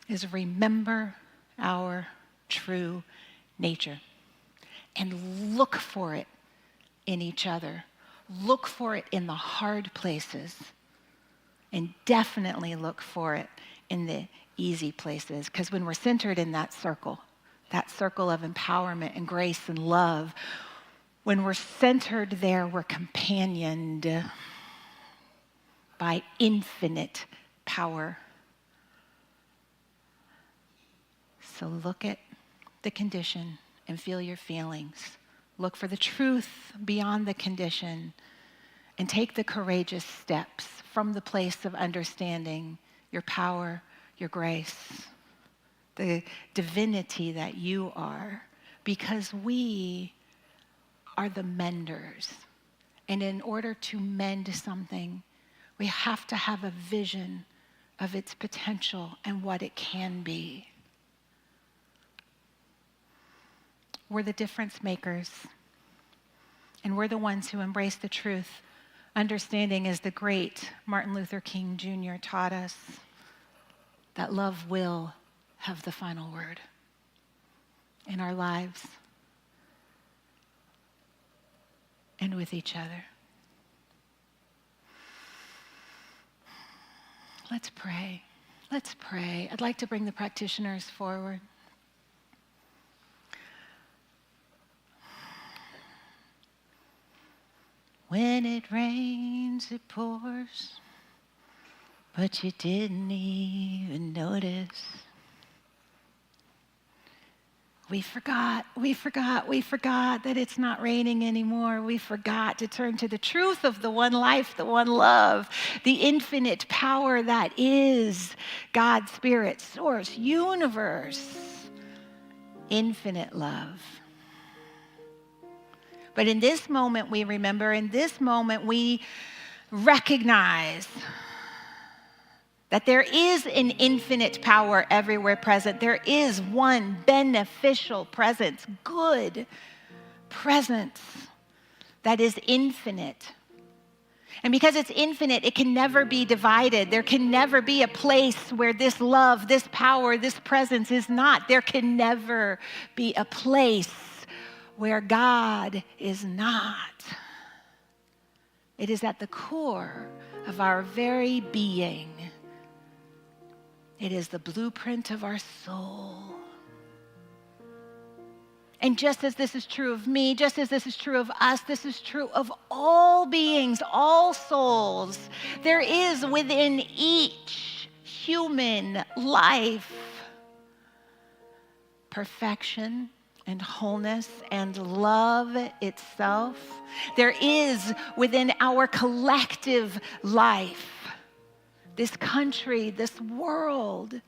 is remember our true nature and look for it in each other. Look for it in the hard places, and definitely look for it in the easy places, because when we're centered in that circle of empowerment and grace and love, when we're centered there, we're companioned by infinite power. So look at the condition and feel your feelings. Look for the truth beyond the condition and take the courageous steps from the place of understanding your power, your grace, the divinity that you are, because we are the menders. And in order to mend something, we have to have a vision of its potential and what it can be. We're the difference makers, and we're the ones who embrace the truth, understanding, as the great Martin Luther King Jr. taught us, that love will have the final word in our lives and with each other. Let's pray. Let's pray. I'd like to bring the practitioners forward. When it rains, it pours, but you didn't even notice. We forgot that it's not raining anymore. We forgot to turn to the truth of the one life, the one love, the infinite power that is God's Spirit, source, universe, infinite love. But in this moment we remember, in this moment we recognize that there is an infinite power everywhere present. There is one beneficial presence, good presence that is infinite. And because it's infinite, it can never be divided. There can never be a place where this love, this power, this presence is not. There can never be a place where God is not. It is at the core of our very being. It is the blueprint of our soul. And just as this is true of me, just as this is true of us, this is true of all beings, all souls. There is within each human life perfection and wholeness and love itself. There is within our collective life, this country, this world,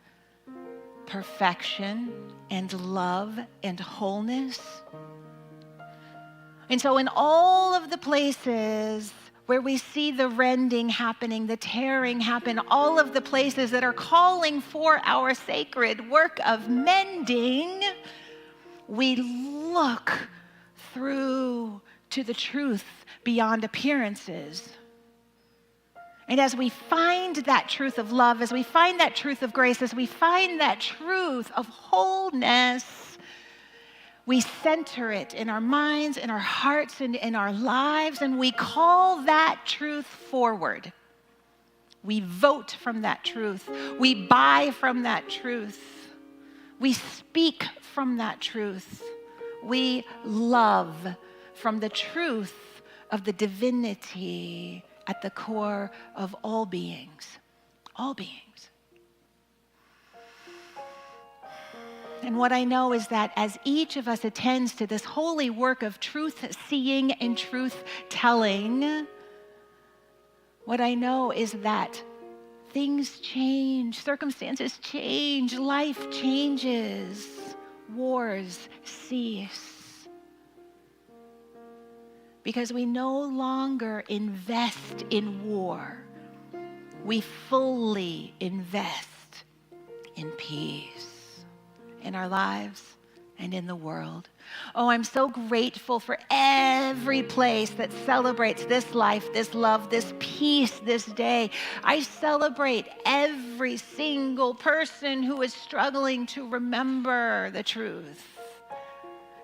perfection and love and wholeness. And so in all of the places where we see the rending happening, the tearing happen, all of the places that are calling for our sacred work of mending, we look through to the truth beyond appearances. And as we find that truth of love, as we find that truth of grace, as we find that truth of wholeness, we center it in our minds, in our hearts, and in our lives, and we call that truth forward. We vote from that truth. We buy from that truth. We speak from that truth. We love from the truth of the divinity at the core of all beings. All beings. And what I know is that as each of us attends to this holy work of truth seeing and truth telling, What I know is that things change, circumstances change, life changes, wars cease. Because we no longer invest in war. We fully invest in peace in our lives and in the world. Oh, I'm so grateful for every place that celebrates this life, this love, this peace this day. I celebrate every single person who is struggling to remember the truth.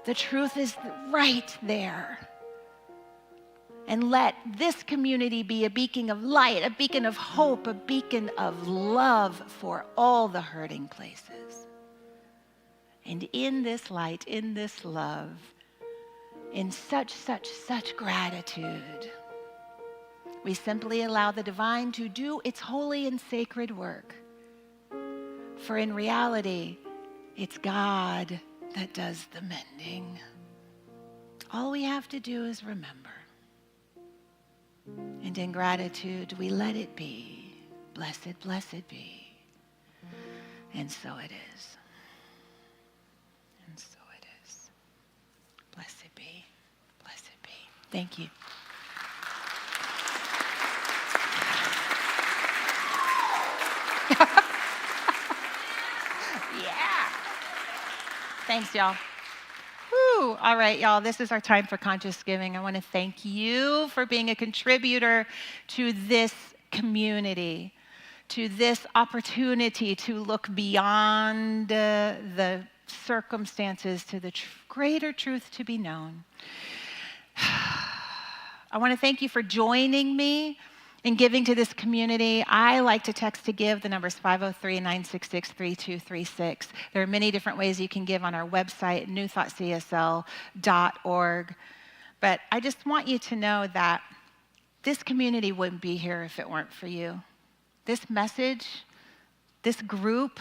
The truth is right there. And let this community be a beacon of light, a beacon of hope, a beacon of love for all the hurting places. And in this light, in this love, in such gratitude, we simply allow the divine to do its holy and sacred work. For in reality, it's God that does the mending. All we have to do is remember. And in gratitude, we let it be. Blessed, blessed be. And so it is. And so it is. Blessed be. Blessed be. Thank you. Yeah. Thanks, y'all. Whew. All right, y'all, this is our time for conscious giving. I want to thank you for being a contributor to this community, to this opportunity to look beyond the circumstances to the greater truth to be known. I want to thank you for joining me in giving to this community. I like to text to give. The number is 503-966-3236. There are many different ways you can give on our website, newthoughtcsl.org. But I just want you to know that this community wouldn't be here if it weren't for you. This message, this group,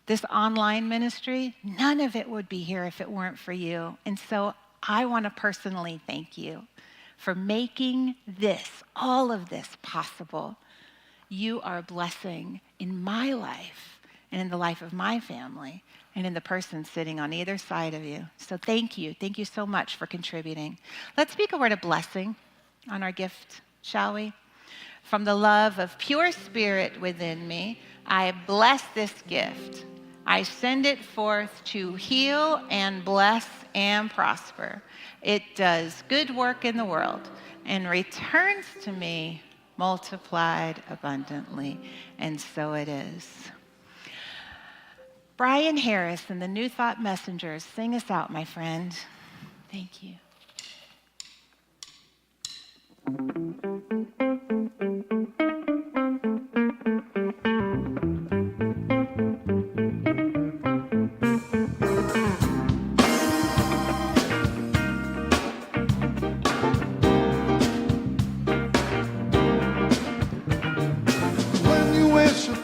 this online ministry, none of it would be here if it weren't for you. And so I want to personally thank you for making this, all of this possible. You are a blessing in my life and in the life of my family and in the person sitting on either side of you. So thank you. Thank you so much for contributing. Let's speak a word of blessing on our gift, shall we? From the love of pure spirit within me, I bless this gift. I send it forth to heal and bless and prosper. It does good work in the world and returns to me multiplied abundantly. And so it is. Brian Harris and the New Thought Messengers, sing us out, my friend. Thank you.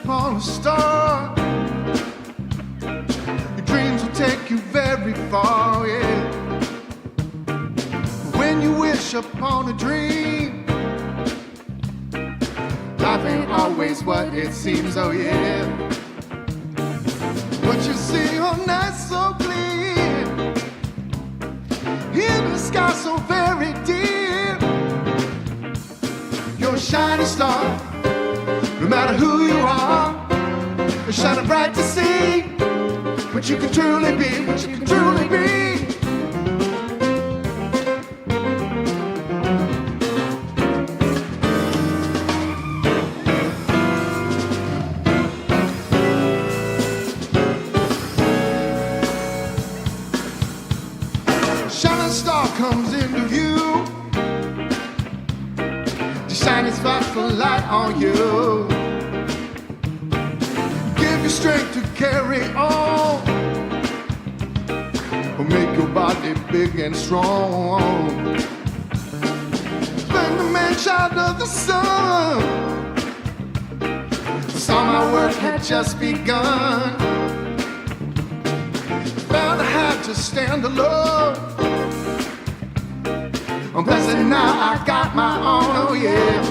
Upon a star, your dreams will take you very far, yeah. When you wish upon a dream, life ain't always what it seems, oh yeah. What you see all night so clear, in the sky so very dear, you're a shining star. No matter who you are, you're shining bright to see what you can truly be, what you can truly be. Shining star comes into view, the shining spotlight light on you. Strength to carry on, will make your body big and strong. When the man child of the sun saw my work had just begun, found I had to stand alone. I'm blessed now I got my own, oh yeah.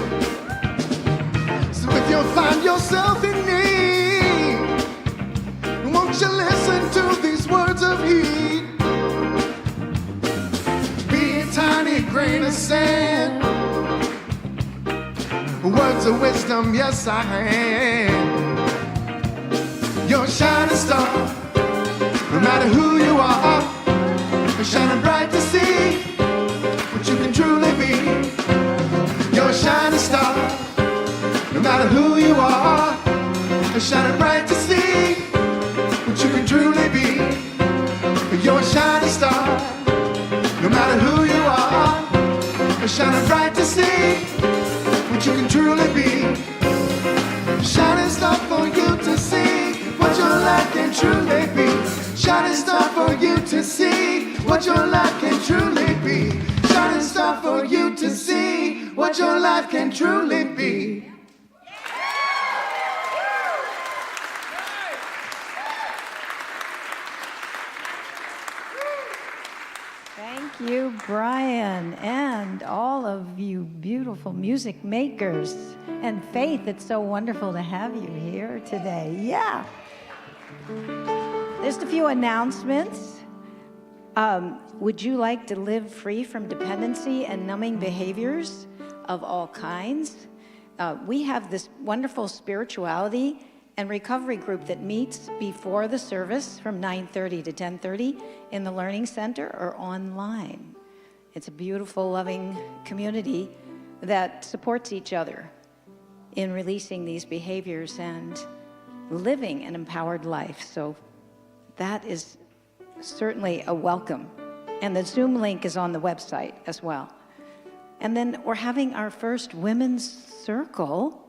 words of wisdom, yes I am. You're a shining star, no matter who you are, shining bright to see what you can truly be. You're a shining star, no matter who you are, shining bright to see what you can truly be. You're a shining star, no matter who you are, shining bright to see what you can truly be. Shining star for you to see what your life can truly be. Shining star for you to see what your life can truly be. Shining star for you to see what your life can truly be. Thank you, Brian, and all of you beautiful music makers. And Faith, it's so wonderful to have you here today. Yeah. Just a few announcements. Would you like to live free from dependency and numbing behaviors of all kinds? We have this wonderful spirituality and recovery group that meets before the service from 9:30 to 10:30 in the Learning Center or online. It's a beautiful, loving community that supports each other in releasing these behaviors and living an empowered life. So that is certainly a welcome. And the Zoom link is on the website as well. And then we're having our first Women's Circle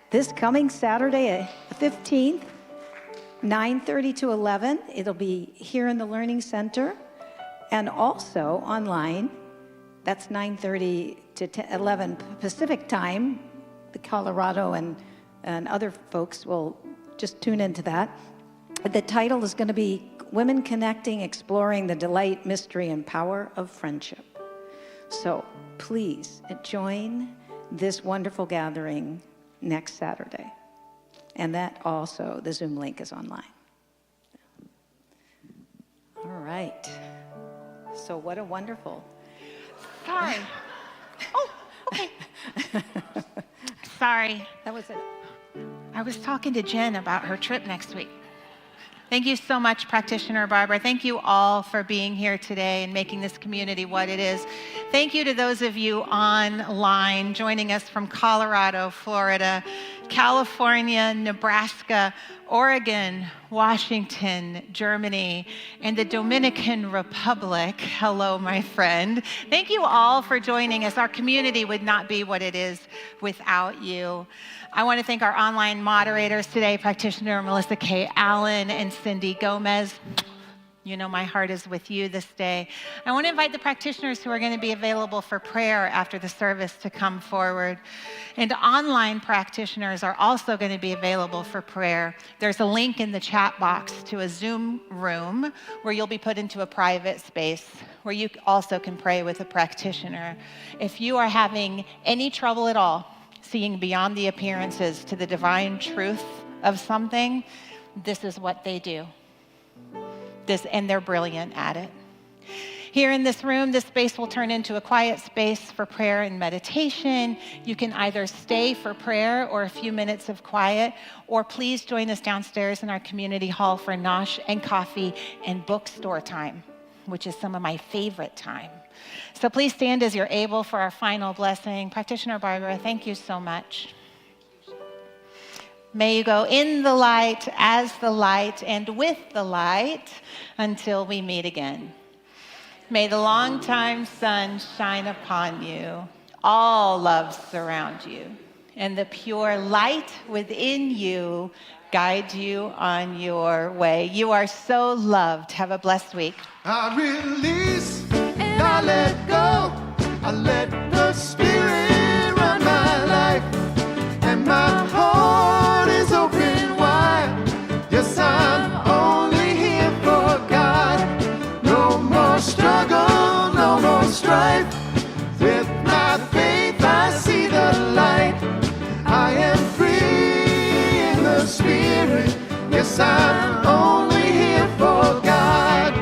this coming Saturday, the 15th, 9:30 to 11. It'll be here in the Learning Center and also online. That's 9:30 to 11 Pacific time. The Colorado and other folks will just tune into that. The title is going to be Women Connecting, Exploring the Delight, Mystery, and Power of Friendship. So please join this wonderful gathering next Saturday. And that also, the Zoom link is online. All right. So what a wonderful. Sorry. Oh, okay. Sorry. That was it. I was talking to Jen about her trip next week. Thank you so much, Practitioner Barbara. Thank you all for being here today and making this community what it is. Thank you to those of you online joining us from Colorado, Florida, California, Nebraska, Oregon, Washington, Germany, and the Dominican Republic. Hello, my friend. Thank you all for joining us. Our community would not be what it is without you. I want to thank our online moderators today, Practitioner Melissa K. Allen and Cindy Gomez. You know my heart is with you this day. I want to invite the practitioners who are going to be available for prayer after the service to come forward. And online practitioners are also going to be available for prayer. There's a link in the chat box to a Zoom room where you'll be put into a private space where you also can pray with a practitioner. If you are having any trouble at all seeing beyond the appearances to the divine truth of something, this is what they do. And they're brilliant at it. Here in this room, this space will turn into a quiet space for prayer and meditation. You can either stay for prayer or a few minutes of quiet, or please join us downstairs in our community hall for nosh and coffee and bookstore time, which is some of my favorite time. So please stand as you're able for our final blessing. Practitioner Barbara, thank you so much. May you go in the light, as the light, and with the light until we meet again. May the longtime sun shine upon you, all love surround you, and the pure light within you guide you on your way. You are so loved. Have a blessed week. I release and I let go. I let the Spirit run my life, and my heart is open wide. Yes, I'm only here for God. No more struggle, no more strife. With my faith, I see the light. I am free in the Spirit. Yes, I'm only here for God.